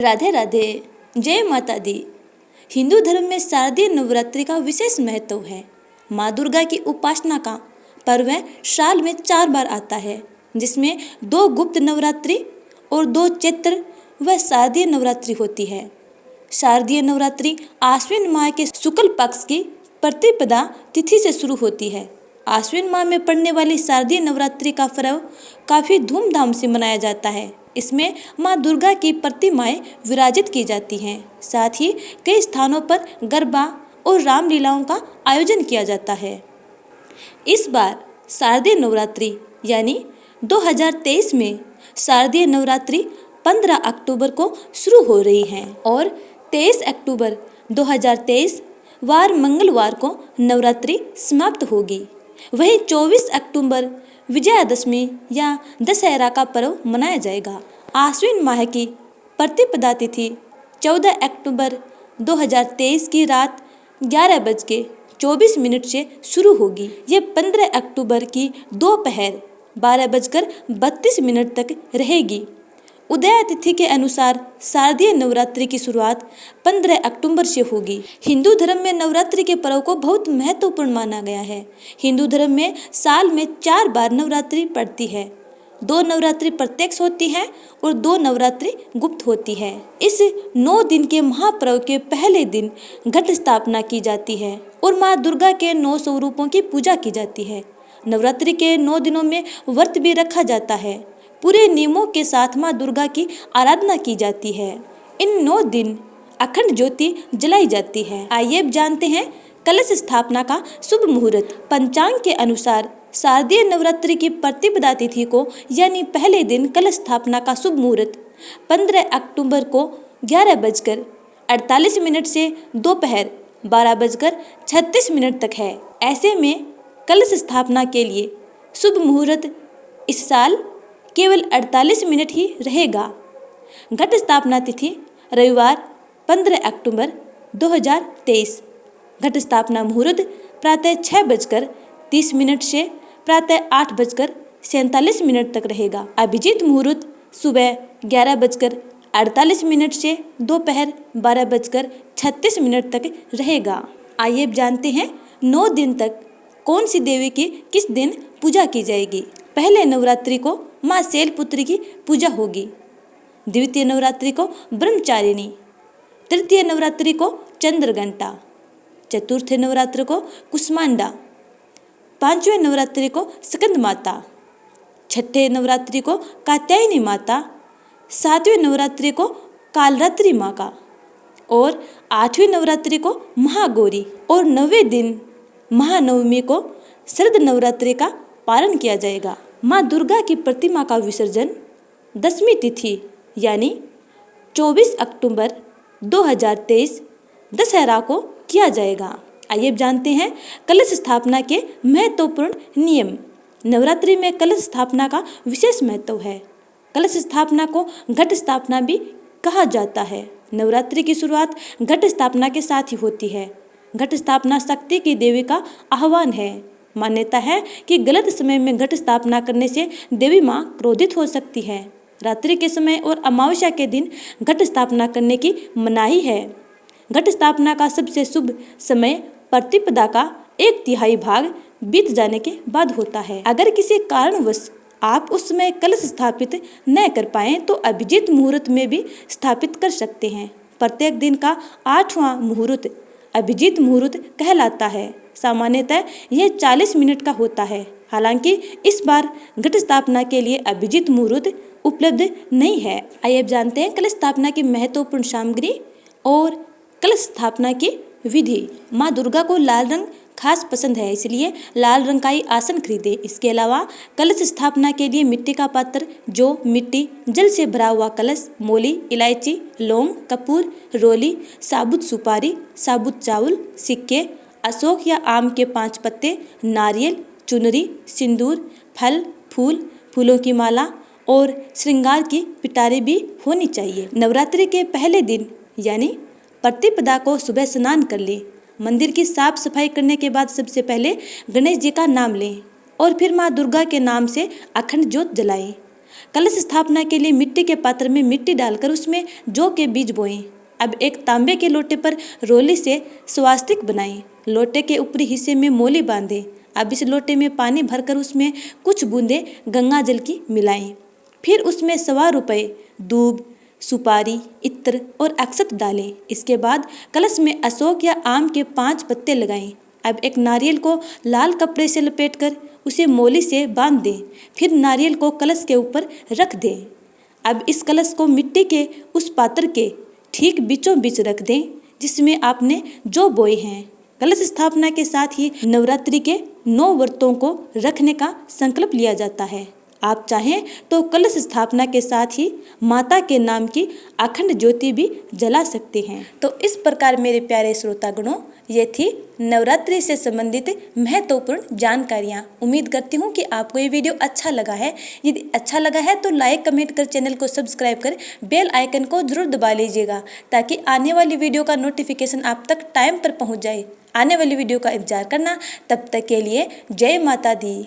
राधे राधे, जय माता दी। हिंदू धर्म में शारदीय नवरात्रि का विशेष महत्व है। माँ दुर्गा की उपासना का पर्व साल में 4 बार आता है, जिसमें 2 गुप्त नवरात्रि और 2 चैत्र व शारदीय नवरात्रि होती है। शारदीय नवरात्रि आश्विन माह के शुक्ल पक्ष की प्रतिपदा तिथि से शुरू होती है। आश्विन माह में पड़ने वाली शारदीय नवरात्रि का पर्व काफ़ी धूमधाम से मनाया जाता है। इसमें माँ दुर्गा की प्रतिमाएं विराजित की जाती हैं। साथ ही कई स्थानों पर गरबा और रामलीलाओं का आयोजन किया जाता है। इस बार शारदीय नवरात्रि यानी 2023 में शारदीय नवरात्रि 15 अक्टूबर को शुरू हो रही है और 23 अक्टूबर 2023 वार मंगलवार को नवरात्रि समाप्त होगी। वहीं 24 अक्टूबर विजयादशमी या दशहरा का पर्व मनाया जाएगा। आश्विन माह की प्रतिपदा तिथि 14 अक्टूबर 2023 की रात 11:24 से शुरू होगी। ये 15 अक्टूबर की दोपहर 12:32 तक रहेगी। उदय तिथि के अनुसार शारदीय नवरात्रि की शुरुआत 15 अक्टूबर से होगी। हिंदू धर्म में नवरात्रि के पर्व को बहुत महत्वपूर्ण माना गया है। हिंदू धर्म में साल में 4 बार नवरात्रि पड़ती है। 2 नवरात्रि प्रत्यक्ष होती है और 2 नवरात्रि गुप्त होती है। इस 9 दिन के महापर्व के पहले दिन घट स्थापना की जाती है और माँ दुर्गा के 9 स्वरूपों की पूजा की जाती है। नवरात्रि के 9 दिनों में व्रत भी रखा जाता है। पूरे नियमों के साथ माँ दुर्गा की आराधना की जाती है। इन 9 दिन अखंड ज्योति जलाई जाती है। आइए अब जानते हैं कलश स्थापना का शुभ मुहूर्त। पंचांग के अनुसार शारदीय नवरात्रि की प्रतिपदा तिथि को यानी पहले दिन कलश स्थापना का शुभ मुहूर्त 15 अक्टूबर को 11:48 से दोपहर 12:36 तक है। ऐसे में कलश स्थापना के लिए शुभ मुहूर्त इस साल केवल 48 मिनट ही रहेगा। घट स्थापना तिथि रविवार 15 अक्टूबर 2023। घट स्थापना मुहूर्त प्रातः 6:30 से प्रातः 8:47 तक रहेगा। अभिजीत मुहूर्त सुबह 11:48 से दोपहर 12:36 तक रहेगा। आइए अब जानते हैं 9 दिन तक कौन सी देवी की किस दिन पूजा की जाएगी। पहले नवरात्रि को माँ शैलपुत्री की पूजा होगी। द्वितीय नवरात्रि को ब्रह्मचारिणी, तृतीय नवरात्रि को चंद्रघंटा, चतुर्थ नवरात्रि को कुष्मांडा, 5वें नवरात्रि को स्कंद माता, 6ठे नवरात्रि को कात्यायनी माता, 7वें नवरात्रि को कालरात्रि माँ का और 8वीं नवरात्रि को महागौरी और 9वें दिन महानवमी को शरद नवरात्रि का पालन किया जाएगा। माँ दुर्गा की प्रतिमा का विसर्जन 10वीं तिथि यानी 24 अक्टूबर 2023 दशहरा को किया जाएगा। आइए अब जानते हैं कलश स्थापना के महत्वपूर्ण नियम। नवरात्रि में कलश स्थापना का विशेष महत्व है। कलश स्थापना को घट स्थापना भी कहा जाता है। नवरात्रि की शुरुआत घट स्थापना के साथ ही होती है। घट स्थापना शक्ति की देवी का आह्वान है। मान्यता है कि गलत समय में घट स्थापना करने से देवी माँ क्रोधित हो सकती है। रात्रि के समय और अमावस्या के दिन घट स्थापना करने की मनाही है। घट स्थापना का सबसे शुभ समय प्रतिपदा का 1/3 भाग बीत जाने के बाद होता है। अगर किसी कारणवश आप उस समय कलश स्थापित न कर पाएँ तो अभिजीत मुहूर्त में भी स्थापित कर सकते हैं। प्रत्येक दिन का 8वां मुहूर्त अभिजीत मुहूर्त कहलाता है। सामान्यतः यह 40 मिनट का होता है। हालांकि इस बार घट स्थापना के लिए अभिजीत मुहूर्त उपलब्ध नहीं है। आइए अब जानते हैं कलश स्थापना की महत्वपूर्ण सामग्री और कलश स्थापना की विधि। माँ दुर्गा को लाल रंग खास पसंद है, इसलिए लाल रंग का ही आसन खरीदें। इसके अलावा कलश स्थापना के लिए मिट्टी का पात्र, जौ, मिट्टी, जल से भरा हुआ कलश, मोली, इलायची, लौंग, कपूर, रोली, साबुत सुपारी, साबुत चावल, सिक्के, अशोक या आम के 5 पत्ते, नारियल, चुनरी, सिंदूर, फल, फूल, फूलों की माला और श्रृंगार की पिटारी भी होनी चाहिए। नवरात्रि के पहले दिन यानी प्रतिपदा को सुबह स्नान कर लें। मंदिर की साफ सफाई करने के बाद सबसे पहले गणेश जी का नाम लें और फिर माँ दुर्गा के नाम से अखंड ज्योत जलाएं। कलश स्थापना के लिए मिट्टी के पात्र में मिट्टी डालकर उसमें जौ के बीज बोएं। अब एक तांबे के लोटे पर रोली से स्वास्तिक बनाएं। लोटे के ऊपरी हिस्से में मोली बांधें। अब इस लोटे में पानी भरकर उसमें कुछ बूंदें गंगा जल की मिलाएं। फिर उसमें 1.25 रुपये दूब, सुपारी, इत्र और अक्षत डालें। इसके बाद कलश में अशोक या आम के 5 पत्ते लगाएं। अब एक नारियल को लाल कपड़े से लपेटकर उसे मोली से बांध दें। फिर नारियल को कलश के ऊपर रख दें। अब इस कलश को मिट्टी के उस पात्र के ठीक बीचों बीच रख दें जिसमें आपने जौ बोए हैं। कलश स्थापना के साथ ही नवरात्रि के 9 व्रतों को रखने का संकल्प लिया जाता है। आप चाहें तो कलश स्थापना के साथ ही माता के नाम की अखंड ज्योति भी जला सकते हैं। तो इस प्रकार मेरे प्यारे श्रोतागणों, ये थी नवरात्रि से संबंधित महत्वपूर्ण जानकारियाँ। उम्मीद करती हूँ कि आपको ये वीडियो अच्छा लगा है। यदि अच्छा लगा है तो लाइक कमेंट कर चैनल को सब्सक्राइब कर बेल आइकन को जरूर दबा लीजिएगा ताकि आने वाली वीडियो का नोटिफिकेशन आप तक टाइम पर पहुँच जाए। आने वाली वीडियो का इंतजार करना। तब तक के लिए जय माता दी।